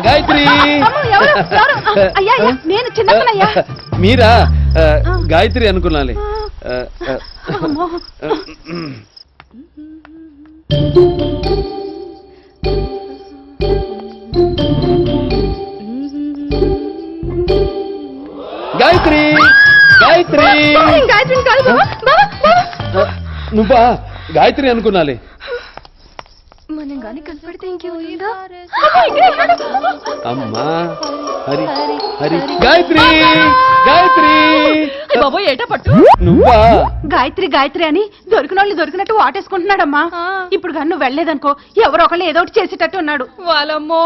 గాయత్రి నేను చిన్నయ్యా. మీరా? గాయత్రి అనుకున్నాలే. గాయత్రి గాయత్రి నువ్వా? గాయత్రి అనుకున్నాలే. మనం గాని కనపడితే ఇంకేముందా? అమ్మా హరి హరి గాయత్రి గాయత్రి బాబు ఏటా పట్టు. నువ్వా? గాయత్రి గాయత్రి అని దొరికిన వాళ్ళు దొరికినట్టు వాటేసుకుంటున్నాడమ్మా. ఇప్పుడు కానీ నువ్వు వెళ్లేదనుకో ఎవరో ఒకళ్ళు ఏదో ఒకటి చేసేటట్టు ఉన్నాడు. వాళ్ళమ్మో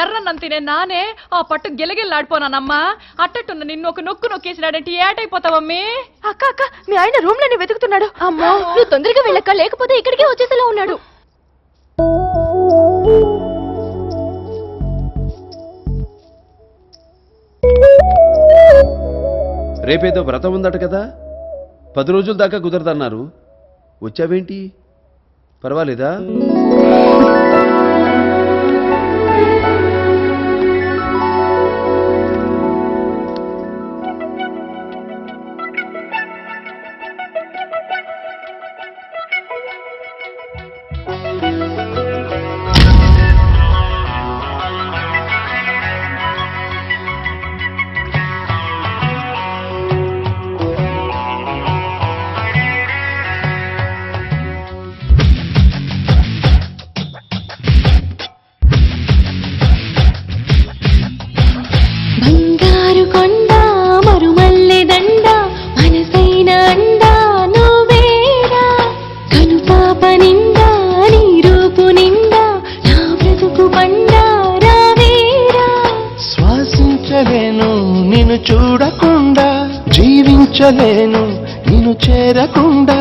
ఎర్రన్నం తినే నానే ఆ పట్టు గిలగిల్లాడిపోనానమ్మా. అట్టట్టున్న నిన్ను ఒక నొక్కు నొక్కేసినాడంటే ఏటైపోతావమ్మి? అక్క అక్క మీ ఆయన రూమ్ లోనే వెతుకుతున్నాడు. అమ్మో నువ్వు తొందరగా వెళ్ళక్క, లేకపోతే ఇక్కడికే వచ్చేసేలా ఉన్నాడు. రేపేదో వ్రతం ఉందట కదా, 10 రోజుల దాకా కుదరదన్నారు. వచ్చావేంటి? పర్వాలేదా? నిన్ను చూడకుండా జీవించలేను, నిన్ను చేరకుండా.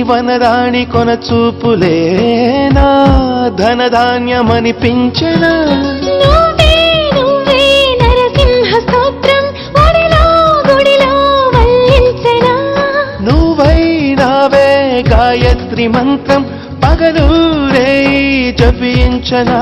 వనరాణి కొన చూపులే నా ధనధాన్యమనిపించెనా. నువ్వైనావే గాయత్రి మంత్రం పగలూరే జపించనా.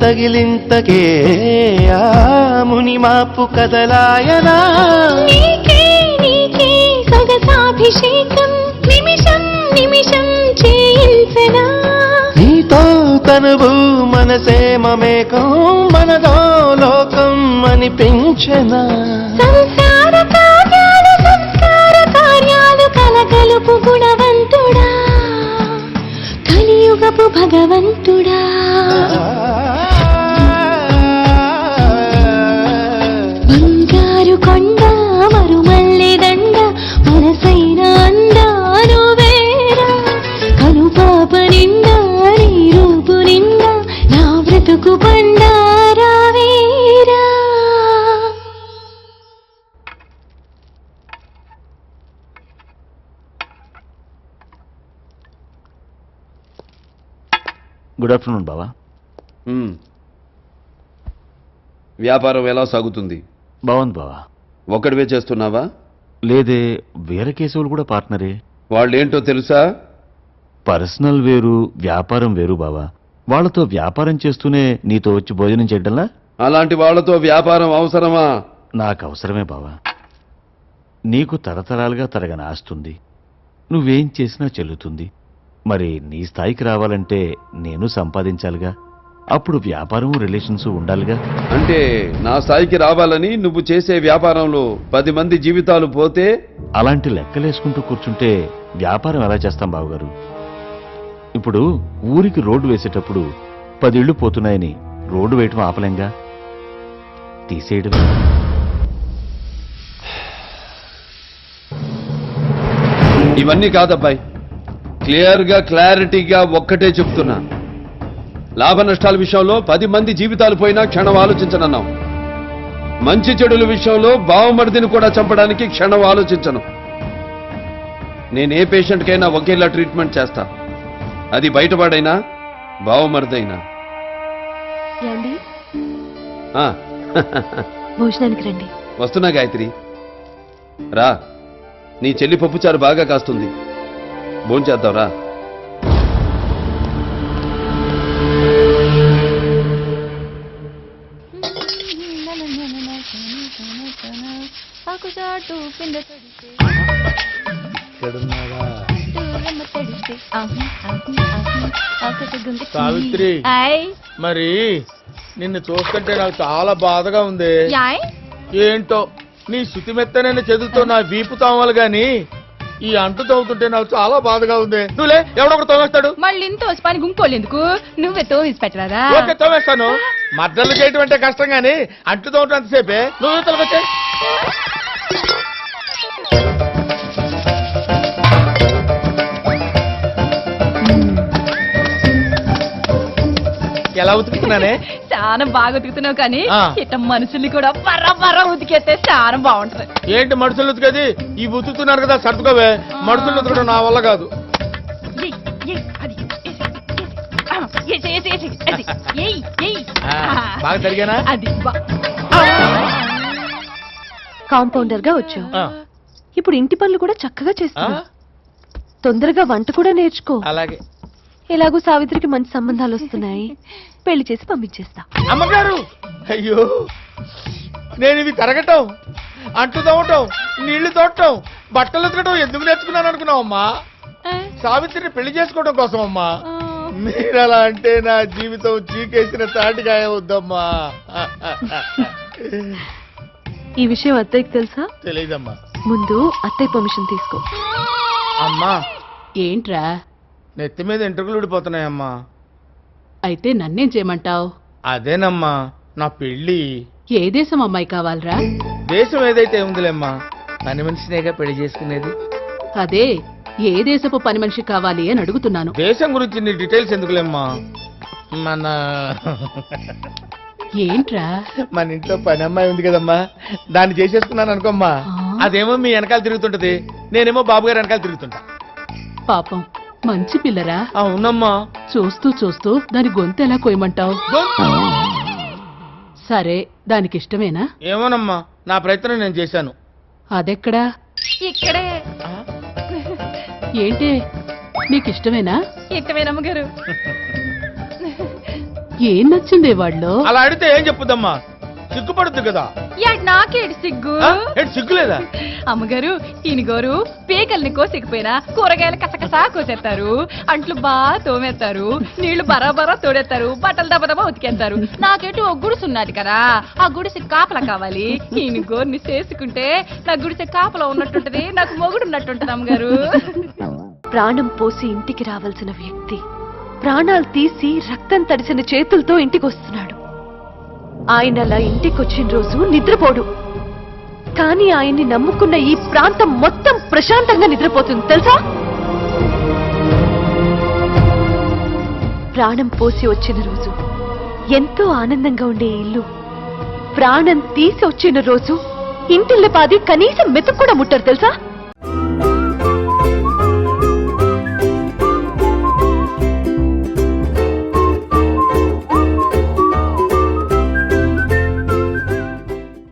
తగిలింతకే ఆ ముని మాపు కదలాయనా నీకే నీకే సొగసాభిషేకం నిమిషం నిమిషం చేయించనా నీతో తనువు మనసే మమేకం మనదో లోకం అనిపించనా సంసార కార్యాలు సంస్కార కార్యాలు కలగలుపు గుణవంతుడా కలియుగపు భగవంతుడా బంగారు కొండ మరుమల్లె దండ మనసైన అందాను వేరా కను పాప నిండా నీ రూపు నిండా నా బ్రతుకు బండారా వేరా గుడ్ ఆఫ్టర్నూన్ బావా. వ్యాపారం ఎలా సాగుతుంది? బాగుంది బావా. ఒక్కడివే చేస్తున్నావా? లేదే, వేరే కేసులు కూడా పార్ట్నరే. వాళ్ళేంటో తెలుసా? పర్సనల్ వేరు, వ్యాపారం వేరు బావా. వాళ్ళతో వ్యాపారం చేస్తూనే నీతో వచ్చి భోజనం చేయడంలా? అలాంటి వాళ్ళతో వ్యాపారం అవసరమా? నాకు అవసరమే బావా. నీకు తరతరాలుగా తరగని ఆస్తుంది, నువ్వేం చేసినా చెల్లుతుంది. మరి నీ స్థాయికి రావాలంటే నేను సంపాదించాలిగా, అప్పుడు వ్యాపారం రిలేషన్స్ ఉండాలిగా. అంటే నా స్థాయికి రావాలని నువ్వు చేసే వ్యాపారంలో 10 మంది జీవితాలు పోతే? అలాంటి లెక్కలేసుకుంటూ కూర్చుంటే వ్యాపారం ఎలా చేస్తాం బావగారు? ఇప్పుడు ఊరికి రోడ్డు వేసేటప్పుడు 10 ఇళ్ళు పోతున్నాయని రోడ్డు వేయటం ఆపలేంగా, తీసేయడమే. ఇవన్నీ కాదబ్బాయి, క్లియర్గా క్లారిటీగా ఒక్కటే చెప్తున్నా. లాభ నష్టాల విషయంలో 10 మంది జీవితాలు పోయినా క్షణం ఆలోచించనన్నావు. మంచి చెడుల విషయంలో బావమరిదిని కూడా చంపడానికి క్షణం ఆలోచించను. నేనే పేషెంట్కైనా ఒకేలా ట్రీట్మెంట్ చేస్తా, అది బయటపడైనా బావమరిదైనా. ఏమండి ఆ, భోజనానికి రండి. వస్తున్నా గాయత్రి. రా, నీ చెల్లి పప్పుచారు బాగా కాస్తుంది, భోంచేద్దాంరా. సావిత్రి, మరి నిన్ను చూస్తుంటే నాకు చాలా బాధగా ఉంది. ఏంటో నీ శుతిమెత్తనైన చేతులతో నా వీపు తోమాలి గాని ఈ అంటు తవ్వుతుంటే నాకు చాలా బాధగా ఉంది. నువ్వులే, ఎవడొకడు తోమేస్తాడు. మళ్ళీ ఇంత పని ఇంకోళ్ళు ఎందుకు? నువ్వే తోమిసి పెట్టరాదా? ఓకే, తోమేస్తాను. మద్దలు చేయటం అంటే కష్టం గాని అంటు తోమటం అంతసేపే. నువ్వు తొలగొచ్చే. ఎలా ఉతుకుతున్నానే? చాలా బాగా ఉతుకుతున్నావు, కానీ ఆ. ఇట్ట మనుషుల్ని కూడా బర్ర ఉతికేస్తే చాలా బాగుంటది. ఏంటి మనుషులు ఉతికేది? ఈ ఉతుకుతున్నారు కదా, సర్దుకోవే. మనుషులు ఉతకడం నా వల్ల కాదు. ఏయ్, ఏయ్, అది, ఏసి, ఏసి, ఏసి, ఏసి, ఏయ్, ఏయ్. బాగా జరిగానా? అది కాంపౌండర్ గా వచ్చావు, ఆ, ఇప్పుడు ఇంటి పనులు కూడా చక్కగా ఆ, చేస్తావు. తొందరగా వంట కూడా నేర్చుకో. అలాగే. ఎలాగూ సావిత్రికి మంచి సంబంధాలు వస్తున్నాయి, పెళ్లి చేసి పంపించేస్తా. అమ్మగారు, అయ్యో, నేను ఇవి కరగటం, అంటు తవ్వటం, నీళ్లు తోడటం, బట్టలు ఉతకటం ఎందుకు నేర్చుకున్నాను అనుకున్నావమ్మా? సావిత్రిని పెళ్లి చేసుకోవడం కోసం అమ్మా. మీరు అలా అంటే నా జీవితం చీకేసిన తాటికాయ వద్దమ్మా. ఈ విషయం అత్తయ్యకి తెలుసా? తెలీదమ్మా. ముందు అత్తయ్య పర్మిషన్ తీసుకో. అమ్మా, ఏంట్రా? నెత్తి మీద ఎంట్రుకలు ఊడిపోతున్నాయమ్మా. అయితే నన్నేం చేయమంటావు? అదేనమ్మా, నా పెళ్లి. ఏ దేశం అమ్మాయి కావాలరా? దేశం ఏదైతే ఉందిలేమ్మా, పని మనిషినేగా పెళ్లి చేసుకునేది. అదే, ఏ దేశపు పని మనిషి కావాలి అని అడుగుతున్నాను. దేశం గురించి నీ డీటెయిల్స్ ఎందుకులేమ్మా, మన ఏంట్రా? మన ఇంట్లో పని అమ్మాయి ఉంది కదమ్మా, దాన్ని చేసేసుకున్నాను అనుకోమ్మా. ఆ. అదేమో మీ వెనకాల తిరుగుతుంటది, నేనేమో బాబు గారి వెనకాల తిరుగుతుంటా. పాపం, మంచి పిల్లరా. అవునమ్మా. చూస్తూ చూస్తూ దాని గొంతు ఎలా కోయమంటావు? సరే, దానికి ఇష్టమేనా? ఏమోనమ్మా, నా ప్రయత్నం నేను చేశాను. అదెక్కడా? ఇక్కడే. ఏంటి, నీకిష్టమేనా? ఇట్టమేనమ్మగారు. ఏం నచ్చింది వాళ్ళు అలా అడిగితే ఏం చెప్పుదమ్మా, సిగ్గుపడుద్ది కదా. నాకేడు సిగ్గు. ఏంటి సిగ్గులేదా? అమ్మగారు ఈయనగారు పీకల్ని కోసికపోయినా కూరగాయలు కసకసా కోసేస్తారు, అంట్లు బాగా తోమేస్తారు, నీళ్లు బరాబరా తోడేస్తారు, బట్టలు దబదబా ఉతికేస్తారు. నాకేటు ఒక గుడిసు ఉన్నది కదా, ఆ గుడిసి కాపలా కావాలి. ఈయన గోరిని చేసుకుంటే నా గుడిసె కాపలా ఉన్నట్టుంటది, నాకు మొగుడు ఉన్నట్టుంటది. అమ్మగారు ప్రాణం పోసి ఇంటికి రావాల్సిన వ్యక్తి ప్రాణాలు తీసి రక్తం తడిసిన చేతులతో ఇంటికి వస్తున్నాడు. ఆయన అలా ఇంటికొచ్చిన రోజు నిద్రపోడు, కానీ ఆయన్ని నమ్ముకున్న ఈ ప్రాంతం మొత్తం ప్రశాంతంగా నిద్రపోతుంది తెలుసా? ప్రాణం పోసి వచ్చిన రోజు ఎంతో ఆనందంగా ఉండే ఇల్లు ప్రాణం తీసి వచ్చిన రోజు ఇంటిల్లపాది కనీసం మెతుకు కూడా ముట్టరు తెలుసా?